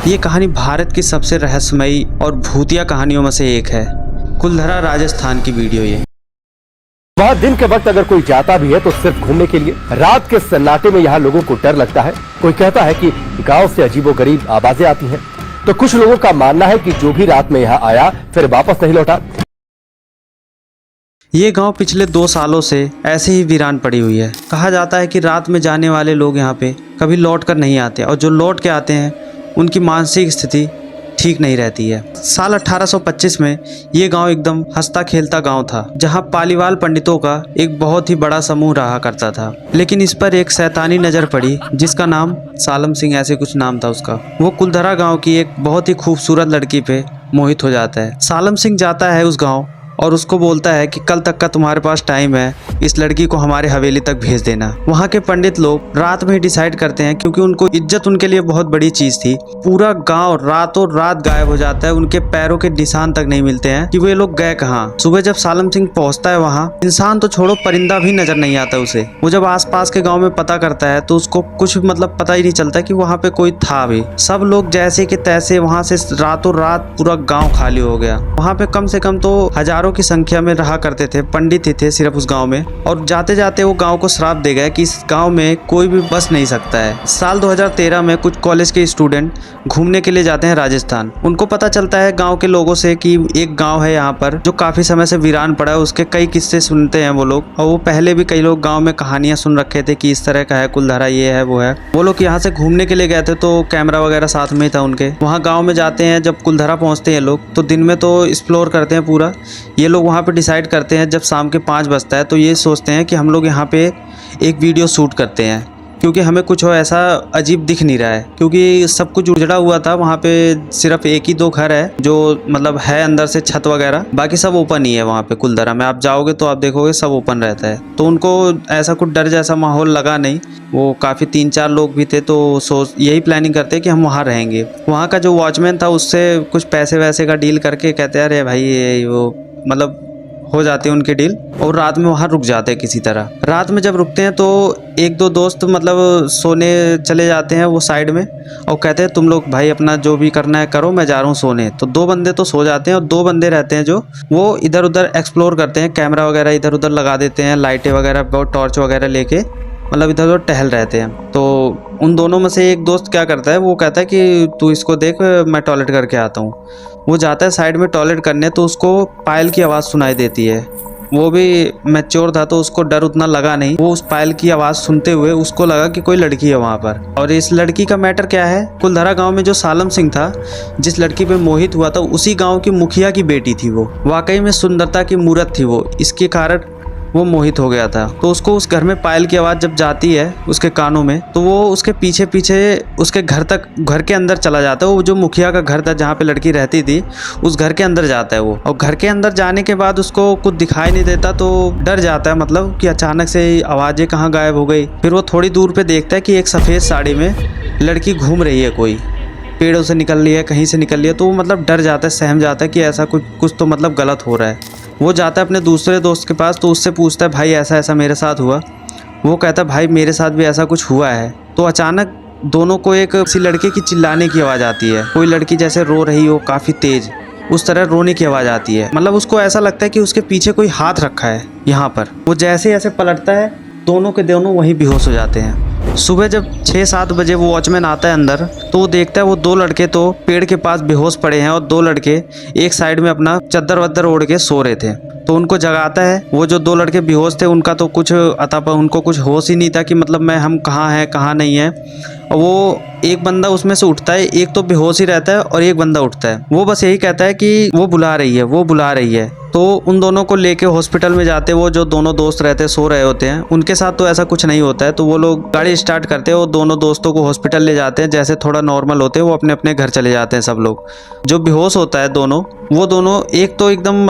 ये कहानी भारत की सबसे रहस्यमयी और भूतिया कहानियों में से एक है। कुलधरा राजस्थान की वीडियो ये। वहाँ दिन के वक्त अगर कोई जाता भी है तो सिर्फ घूमने के लिए। रात के सन्नाटे में यहाँ लोगों को डर लगता है। कोई कहता है कि गांव से अजीबोगरीब आवाजें आती हैं, तो कुछ लोगों का मानना है कि जो भी रात में यहाँ आया फिर वापस नहीं लौटा। ये गांव पिछले 2 सालों से ऐसे ही वीरान पड़ी हुई है। कहा जाता है कि रात में जाने वाले लोग यहाँ पे कभी लौट कर नहीं आते और जो लौट के आते हैं उनकी मानसिक स्थिति ठीक नहीं रहती है। साल 1825 में ये गांव एकदम हंसता खेलता गांव था, जहां पालीवाल पंडितों का एक बहुत ही बड़ा समूह रहा करता था। लेकिन इस पर एक शैतानी नज़र पड़ी जिसका नाम सालम सिंह, ऐसे कुछ नाम था उसका। वो कुलधरा गांव की एक बहुत ही खूबसूरत लड़की पे मोहित हो जाता है। सालम सिंह जाता है उस गाँव और उसको बोलता है कि कल तक का तुम्हारे पास टाइम है, इस लड़की को हमारे हवेली तक भेज देना। वहाँ के पंडित लोग रात में ही डिसाइड करते हैं, क्योंकि उनको इज्जत उनके लिए बहुत बड़ी चीज थी। पूरा गांव रातों रात गायब हो जाता है, उनके पैरों के निशान तक नहीं मिलते हैं कि वे लोग गए कहाँ। सुबह जब सालम सिंह पहुँचता है वहाँ, इंसान तो छोड़ो परिंदा भी नजर नहीं आता उसे। वो जब आसपास के गाँव में पता करता है तो उसको कुछ पता ही नहीं चलता कि वहाँ पे कोई था भी। सब लोग जैसे कि तैसे वहाँ से रातों रात पूरा गाँव खाली हो गया। वहाँ पे कम से कम तो हजारों की संख्या में रहा करते थे, पंडित ही थे सिर्फ उस गांव में। और जाते जाते वो गांव को श्राप दे गए कि इस गांव में कोई भी बस नहीं सकता है। साल 2013 में कुछ कॉलेज के स्टूडेंट घूमने के लिए जाते हैं राजस्थान। उनको पता चलता है गांव के लोगों से कि एक गांव है यहाँ पर जो काफी समय से वीरान पड़ा है। उसके कई किस्से सुनते हैं वो लोग, और वो पहले भी कई लोग गाँव में कहानियां सुन रखे थे कि इस तरह का है कुलधरा, ये है वो है। वो लोग यहाँ से घूमने के लिए गए थे तो कैमरा वगैरह साथ में था उनके। वहाँ गाँव में जाते हैं, जब कुलधरा पहुँचते हैं लोग तो दिन में तो एक्सप्लोर करते हैं पूरा। ये लोग वहाँ पे डिसाइड करते हैं, जब शाम के 5 बजता है तो ये सोचते हैं कि हम लोग यहाँ पे एक वीडियो शूट करते हैं, क्योंकि हमें कुछ ऐसा अजीब दिख नहीं रहा है। क्योंकि सब कुछ उजड़ा हुआ था, वहाँ पे सिर्फ 1 ही 2 घर है जो है अंदर से छत वगैरह, बाकी सब ओपन ही है। वहाँ पे कुलधरा में आप जाओगे तो आप देखोगे सब ओपन रहता है। तो उनको ऐसा कुछ डर जैसा माहौल लगा नहीं। वो काफ़ी 3-4 लोग भी थे तो यही प्लानिंग करते कि हम वहाँ रहेंगे। वहाँ का जो वॉचमैन था उससे कुछ पैसे वैसे का डील करके कहते हैं अरे भाई वो हो जाती है उनकी डील, और रात में वहाँ रुक जाते हैं किसी तरह। रात में जब रुकते हैं तो 1-2 दोस्त सोने चले जाते हैं वो साइड में, और कहते हैं तुम लोग भाई अपना जो भी करना है करो, मैं जा रहा हूँ सोने। तो 2 बंदे तो सो जाते हैं और 2 बंदे रहते हैं जो वो इधर उधर एक्सप्लोर करते हैं, कैमरा वगैरह इधर उधर लगा देते हैं, लाइटें वगैरह बहुत टॉर्च वगैरह लेके इधर उधर टहल रहते हैं। तो उन दोनों में से एक दोस्त क्या करता है, वो कहता है कि तू इसको देख, मैं टॉयलेट करके आता हूँ। वो जाता है साइड में टॉयलेट करने, तो उसको पायल की आवाज़ सुनाई देती है। वो भी मैच्योर था तो उसको डर उतना लगा नहीं। वो उस पायल की आवाज़ सुनते हुए उसको लगा कि कोई लड़की है वहाँ पर। और इस लड़की का मैटर क्या है, कुलधरा गांव में जो सालम सिंह था, जिस लड़की पे मोहित हुआ था, उसी गांव की मुखिया की बेटी थी। वो वाकई में सुंदरता की मूरत थी वो, इसके कारण वो मोहित हो गया था। तो उसको उस घर में पायल की आवाज़ जब जाती है उसके कानों में, तो वो उसके पीछे पीछे उसके घर के अंदर चला जाता है। वो जो मुखिया का घर था जहाँ पे लड़की रहती थी, उस घर के अंदर जाता है वो। और घर के अंदर जाने के बाद उसको कुछ दिखाई नहीं देता तो डर जाता है, कि अचानक से आवाज़ें कहाँ गायब हो गई। फिर वो थोड़ी दूर पे देखता है कि एक सफ़ेद साड़ी में लड़की घूम रही है, कोई पेड़ों से निकल रही है, कहीं से निकल रही है। तो वो डर जाता है, सहम जाता है कि ऐसा कुछ तो गलत हो रहा है। वो जाता है अपने दूसरे दोस्त के पास, तो उससे पूछता है भाई ऐसा ऐसा मेरे साथ हुआ। वो कहता है भाई मेरे साथ भी ऐसा कुछ हुआ है। तो अचानक दोनों को एक किसी लड़के की चिल्लाने की आवाज़ आती है। कोई लड़की जैसे रो रही हो काफ़ी तेज, उस तरह रोने की आवाज़ आती है। उसको ऐसा लगता है कि उसके पीछे कोई हाथ रखा है यहाँ पर। वो जैसे ऐसे पलटता है, दोनों के दोनों वहीं बेहोश हो जाते हैं। सुबह जब 6-7 बजे वो वॉचमैन आता है अंदर, तो वो देखता है वो 2 लड़के तो पेड़ के पास बेहोश पड़े हैं और 2 लड़के एक साइड में अपना चद्दर वद्दर ओढ़ के सो रहे थे। तो उनको जगाता है। वो जो 2 लड़के बेहोश थे उनका तो कुछ उनको कुछ होश ही नहीं था कि हम कहाँ हैं कहाँ नहीं है। और वो एक बंदा उसमें से उठता है, एक तो बेहोश ही रहता है और एक बंदा उठता है। वो बस यही कहता है कि वो बुला रही है, वो बुला रही है। तो उन दोनों को लेके हॉस्पिटल में जाते हैं। वो जो दोनों दोस्त रहते हैं सो रहे होते हैं, उनके साथ तो ऐसा कुछ नहीं होता है। तो वो लोग गाड़ी स्टार्ट करते हैं और दोनों दोस्तों को हॉस्पिटल ले जाते हैं। जैसे थोड़ा नॉर्मल होते हैं वो अपने अपने घर चले जाते हैं सब लोग। जो बेहोश होता है वो दोनों एक तो एकदम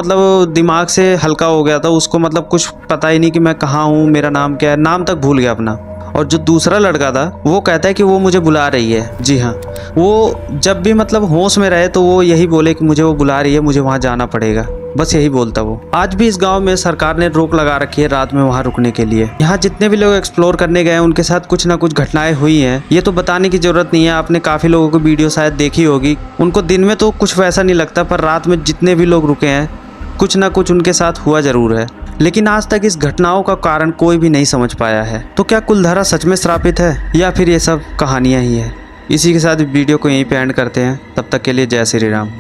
दिमाग से हल्का हो गया था, उसको कुछ पता ही नहीं कि मैं कहाँ हूँ, मेरा नाम क्या है, नाम तक भूल गया अपना। और जो दूसरा लड़का था वो कहता है कि वो मुझे बुला रही है। जी हाँ, वो जब भी होश में रहे तो वो यही बोले कि मुझे वो बुला रही है, मुझे वहाँ जाना पड़ेगा। बस यही बोलता वो। आज भी इस गांव में सरकार ने रोक लगा रखी है रात में वहां रुकने के लिए। यहाँ जितने भी लोग एक्सप्लोर करने गए हैं उनके साथ कुछ ना कुछ घटनाएं हुई हैं। ये तो बताने की जरूरत नहीं है, आपने काफी लोगों की वीडियो शायद देखी होगी। उनको दिन में तो कुछ वैसा नहीं लगता, पर रात में जितने भी लोग रुके हैं कुछ ना कुछ उनके साथ हुआ जरूर है। लेकिन आज तक इस घटनाओं का कारण कोई भी नहीं समझ पाया है। तो क्या कुलधारा सच में श्रापित है या फिर ये सब कहानियां ही है? इसी के साथ वीडियो को यहीं पे एंड करते हैं। तब तक के लिए जय श्री राम।